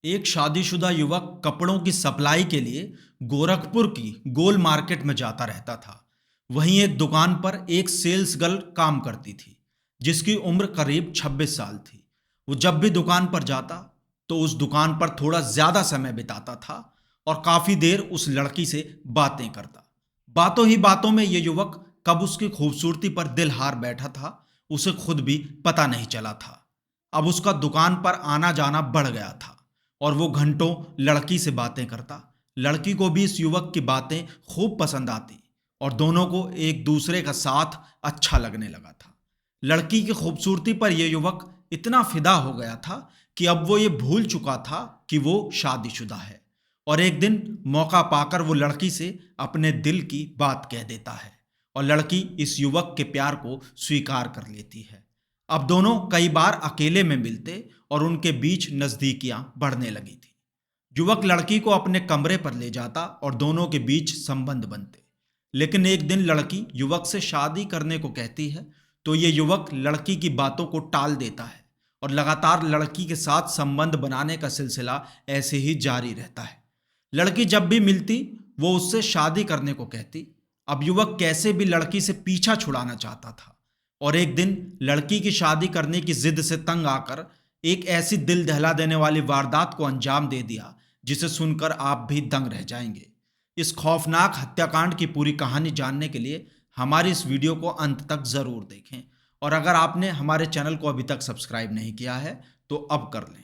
एक शादीशुदा युवक कपड़ों की सप्लाई के लिए गोरखपुर की गोल मार्केट में जाता रहता था। वहीं एक दुकान पर एक सेल्स गर्ल काम करती थी, जिसकी उम्र करीब 26 साल थी। वो जब भी दुकान पर जाता तो उस दुकान पर थोड़ा ज्यादा समय बिताता था और काफी देर उस लड़की से बातें करता। बातों ही बातों में ये युवक कब उसकी खूबसूरती पर दिल हार बैठा था, उसे खुद भी पता नहीं चला था। अब उसका दुकान पर आना जाना बढ़ गया था और वो घंटों लड़की से बातें करता। लड़की को भी इस युवक की बातें खूब पसंद आती और दोनों को एक दूसरे का साथ अच्छा लगने लगा था। लड़की की खूबसूरती पर यह युवक इतना फिदा हो गया था कि अब वो ये भूल चुका था कि वो शादीशुदा है। और एक दिन मौका पाकर वो लड़की से अपने दिल की बात कह देता है और लड़की इस युवक के प्यार को स्वीकार कर लेती है। अब दोनों कई बार अकेले में मिलते और उनके बीच नजदीकियां बढ़ने लगी थी। युवक लड़की को अपने कमरे पर ले जाता और दोनों के बीच संबंध बनते। लेकिन एक दिन लड़की युवक से शादी करने को कहती है, तो ये युवक लड़की की बातों को टाल देता है और लगातार लड़की के साथ संबंध बनाने का सिलसिला ऐसे ही जारी रहता है। लड़की जब भी मिलती वो उससे शादी करने को कहती। अब युवक कैसे भी लड़की से पीछा छुड़ाना चाहता था और एक दिन लड़की की शादी करने की जिद से तंग आकर एक ऐसी दिल दहला देने वाली वारदात को अंजाम दे दिया जिसे सुनकर आप भी दंग रह जाएंगे। इस खौफनाक हत्याकांड की पूरी कहानी जानने के लिए हमारी इस वीडियो को अंत तक जरूर देखें और अगर आपने हमारे चैनल को अभी तक सब्सक्राइब नहीं किया है तो अब कर लें।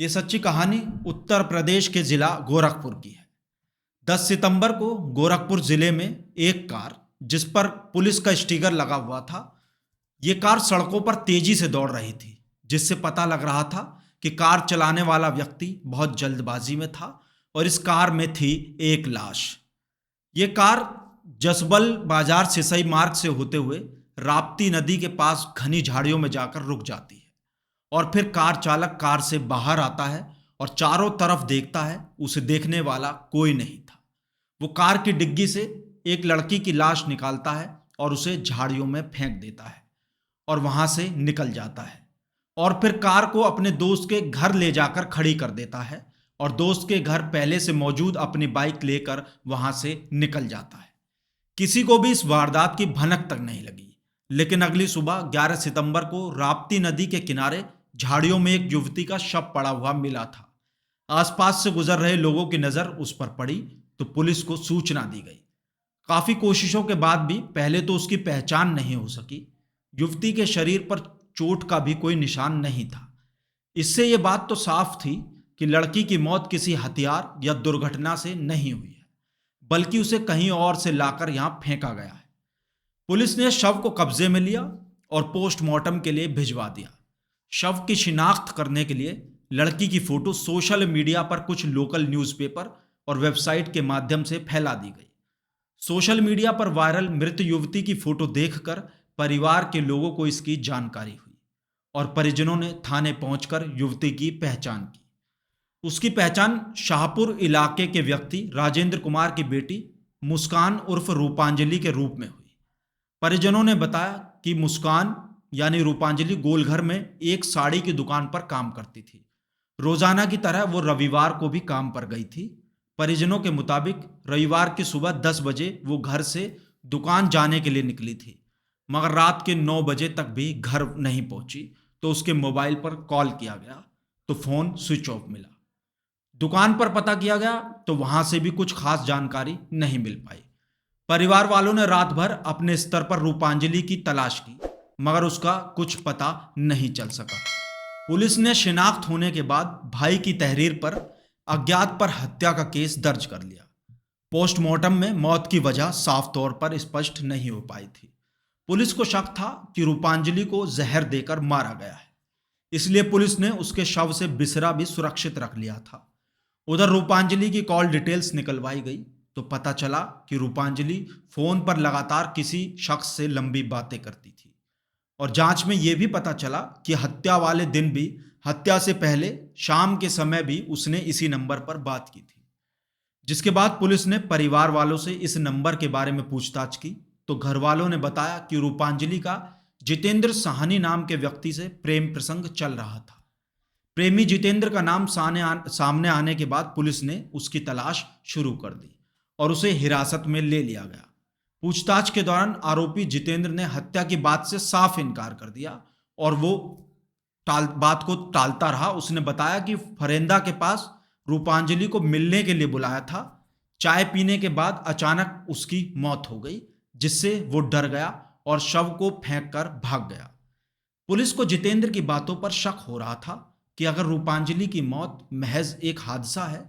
ये सच्ची कहानी उत्तर प्रदेश के जिला गोरखपुर की है। 10 सितंबर को गोरखपुर जिले में एक कार जिस पर पुलिस का स्टिकर लगा हुआ था, ये कार सड़कों पर तेजी से दौड़ रही थी, जिससे पता लग रहा था कि कार चलाने वाला व्यक्ति बहुत जल्दबाजी में था और इस कार में थी एक लाश। ये कार जसबल बाजार सिसई मार्ग से होते हुए राप्ती नदी के पास घनी झाड़ियों में जाकर रुक जाती है और फिर कार चालक कार से बाहर आता है और चारों तरफ देखता है। उसे देखने वाला कोई नहीं था। वो कार की डिग्गी से एक लड़की की लाश निकालता है और उसे झाड़ियों में फेंक देता है और वहां से निकल जाता है और फिर कार को अपने दोस्त के घर ले जाकर खड़ी कर देता है और दोस्त के घर पहले से मौजूद अपनी बाइक लेकर वहां से निकल जाता है। किसी को भी इस वारदात की भनक तक नहीं लगी। लेकिन अगली सुबह 11 सितंबर को राप्ती नदी के किनारे झाड़ियों में एक युवती का शव पड़ा हुआ मिला था। आसपास से गुजर रहे लोगों की नजर उस पर पड़ी तो पुलिस को सूचना दी गई। काफी कोशिशों के बाद भी पहले तो उसकी पहचान नहीं हो सकी। युवती के शरीर पर चोट का भी कोई निशान नहीं था। इससे यह बात तो साफ थी कि लड़की की मौत किसी हथियार या दुर्घटना से नहीं हुई है, बल्कि उसे कहीं और से लाकर यहां फेंका गया है। पुलिस ने शव को कब्जे में लिया और पोस्टमार्टम के लिए भिजवा दिया। शव की शिनाख्त करने के लिए लड़की की फोटो सोशल मीडिया पर कुछ लोकल न्यूज़पेपर और वेबसाइट के माध्यम से फैला दी गई। सोशल मीडिया पर वायरल मृत युवती की फोटो देखकर परिवार के लोगों को इसकी जानकारी हुई और परिजनों ने थाने पहुंचकर युवती की पहचान की। उसकी पहचान शाहपुर इलाके के व्यक्ति राजेंद्र कुमार की बेटी मुस्कान उर्फ रूपांजलि के रूप में हुई। परिजनों ने बताया कि मुस्कान यानी रूपांजलि गोलघर में एक साड़ी की दुकान पर काम करती थी। रोजाना की तरह वो रविवार को भी काम पर गई थी। परिजनों के मुताबिक रविवार की सुबह 10 बजे वो घर से दुकान जाने के लिए निकली थी, मगर रात के 9 बजे तक भी घर नहीं पहुंची। तो उसके मोबाइल पर कॉल किया गया तो फोन स्विच ऑफ मिला। दुकान पर पता किया गया तो वहां से भी कुछ खास जानकारी नहीं मिल पाई। परिवार वालों ने रात भर अपने स्तर पर रूपांजलि की तलाश की, मगर उसका कुछ पता नहीं चल सका। पुलिस ने शिनाख्त होने के बाद भाई की तहरीर पर अज्ञात पर हत्या का केस दर्ज कर लिया। पोस्टमार्टम में मौत की वजह साफ तौर पर स्पष्ट नहीं हो पाई थी। पुलिस को शक था कि रूपांजलि को जहर देकर मारा गया है, इसलिए पुलिस ने उसके शव से बिसरा भी सुरक्षित रख लिया था। उधर रूपांजलि की कॉल डिटेल्स निकलवाई गई तो पता चला कि रूपांजलि फोन पर लगातार किसी शख्स से लंबी बातें करती थी और जांच में यह भी पता चला कि हत्या वाले दिन भी, हत्या से पहले शाम के समय भी उसने इसी नंबर पर बात की थी। जिसके बाद पुलिस ने परिवार वालों से इस नंबर के बारे में पूछताछ की तो घर वालों ने बताया कि रूपांजलि का जितेंद्र साहनी नाम के व्यक्ति से प्रेम प्रसंग चल रहा था। प्रेमी जितेंद्र का नाम सामने आने के बाद पुलिस ने उसकी तलाश शुरू कर दी और उसे हिरासत में ले लिया गया। पूछताछ के दौरान आरोपी जितेंद्र ने हत्या की बात से साफ इनकार कर दिया और वो बात को टालता रहा। उसने बताया कि फरेंदा के पास रूपांजलि को मिलने के लिए बुलाया था। चाय पीने के बाद अचानक उसकी मौत हो गई, जिससे वो डर गया और शव को फेंक कर भाग गया। पुलिस को जितेंद्र की बातों पर शक हो रहा था कि अगर रूपांजलि की मौत महज एक हादसा है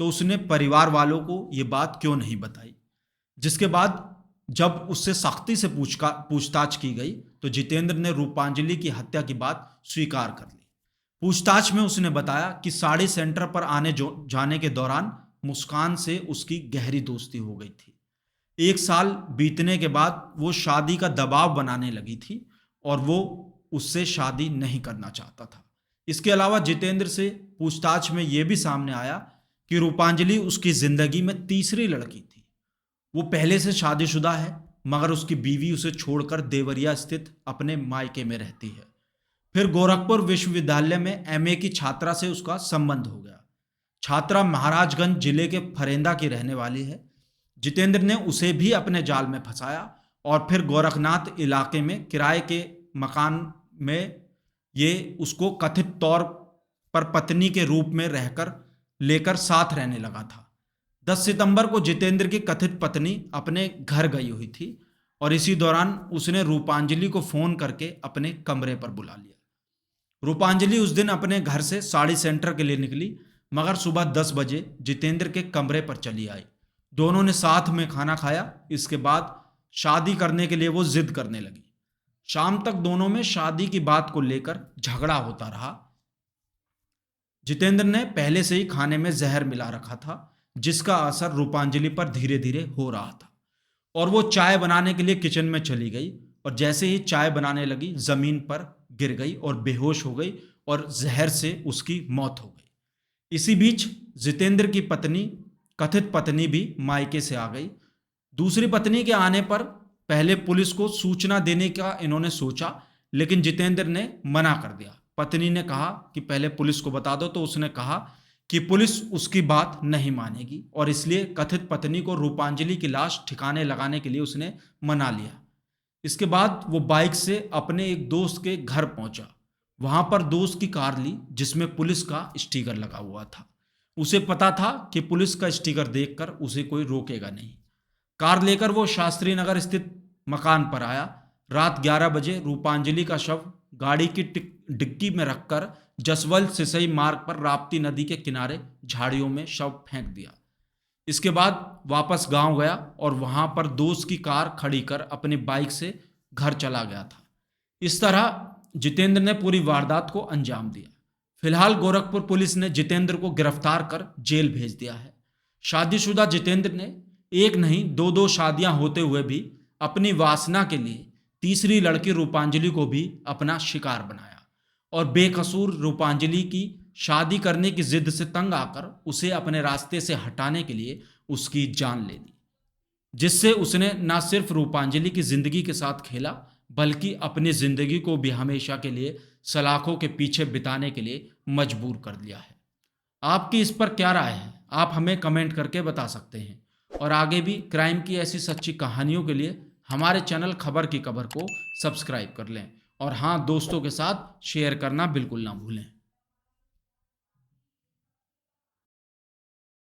तो उसने परिवार वालों को ये बात क्यों नहीं बताई। जिसके बाद जब उससे सख्ती से पूछताछ की गई तो जितेंद्र ने रूपांजलि की हत्या की बात स्वीकार कर ली। पूछताछ में उसने बताया कि साड़ी सेंटर पर आने जाने के दौरान मुस्कान से उसकी गहरी दोस्ती हो गई थी। 1 साल बीतने के बाद वो शादी का दबाव बनाने लगी थी और वो उससे शादी नहीं करना चाहता था। इसके अलावा जितेंद्र से पूछताछ में यह भी सामने आया कि रूपांजलि उसकी जिंदगी में तीसरी लड़की थी। वो पहले से शादीशुदा है, मगर उसकी बीवी उसे छोड़कर देवरिया स्थित अपने मायके में रहती है। फिर गोरखपुर विश्वविद्यालय में एमए की छात्रा से उसका संबंध हो गया। छात्रा महाराजगंज जिले के फरेंदा की रहने वाली है। जितेंद्र ने उसे भी अपने जाल में फंसाया और फिर गोरखनाथ इलाके में किराए के मकान में ये उसको कथित तौर पर पत्नी के रूप में लेकर साथ रहने लगा था। 10 सितंबर को जितेंद्र की कथित पत्नी अपने घर गई हुई थी और इसी दौरान उसने रूपांजलि को फोन करके अपने कमरे पर बुला लिया। रूपांजलि उस दिन अपने घर से साड़ी सेंटर के लिए निकली, मगर सुबह 10 बजे जितेंद्र के कमरे पर चली आई। दोनों ने साथ में खाना खाया। इसके बाद शादी करने के लिए वो जिद करने लगी। शाम तक दोनों में शादी की बात को लेकर झगड़ा होता रहा। जितेंद्र ने पहले से ही खाने में जहर मिला रखा था, जिसका असर रूपांजलि पर धीरे धीरे हो रहा था और वो चाय बनाने के लिए किचन में चली गई और जैसे ही चाय बनाने लगी जमीन पर गिर गई और बेहोश हो गई और जहर से उसकी मौत हो गई। इसी बीच जितेंद्र की कथित पत्नी भी मायके से आ गई। दूसरी पत्नी के आने पर पहले पुलिस को सूचना देने का इन्होंने सोचा, लेकिन जितेंद्र ने मना कर दिया। पत्नी ने कहा कि पहले पुलिस को बता दो, तो उसने कहा कि पुलिस उसकी बात नहीं मानेगी और इसलिए कथित पत्नी को रूपांजलि की लाश ठिकाने लगाने के लिए उसने मना लिया। इसके बाद वो बाइक से अपने एक दोस्त के घर पहुंचा। वहां पर दोस्त की कार ली जिसमें पुलिस का स्टिकर लगा हुआ था। उसे पता था कि पुलिस का स्टिकर देखकर उसे कोई रोकेगा नहीं। कार लेकर वो शास्त्री नगर स्थित मकान पर आया। रात 11 बजे रूपांजलि का शव गाड़ी की डिक्की में रखकर जसवंत सिसई मार्ग पर राप्ती नदी के किनारे झाड़ियों में शव फेंक दिया। इसके बाद वापस गांव गया और वहां पर दोस्त की कार खड़ी कर अपनी बाइक से घर चला गया था। इस तरह जितेंद्र ने पूरी वारदात को अंजाम दिया। फिलहाल गोरखपुर पुलिस ने जितेंद्र को गिरफ्तार कर जेल भेज दिया है। शादीशुदा जितेंद्र ने एक नहीं 2 शादियां होते हुए भी अपनी वासना के लिए तीसरी लड़की रूपांजलि को भी अपना शिकार बनाया और बेकसूर रूपांजलि की शादी करने की जिद से तंग आकर उसे अपने रास्ते से हटाने के लिए उसकी जान ले ली, जिससे उसने न सिर्फ रूपांजलि की जिंदगी के साथ खेला बल्कि अपनी जिंदगी को भी हमेशा के लिए सलाखों के पीछे बिताने के लिए मजबूर कर दिया है। आपकी इस पर क्या राय है? आप हमें कमेंट करके बता सकते हैं और आगे भी क्राइम की ऐसी सच्ची कहानियों के लिए हमारे चैनल खबर की खबर को सब्सक्राइब कर लें और हाँ, दोस्तों के साथ शेयर करना बिल्कुल ना भूलें।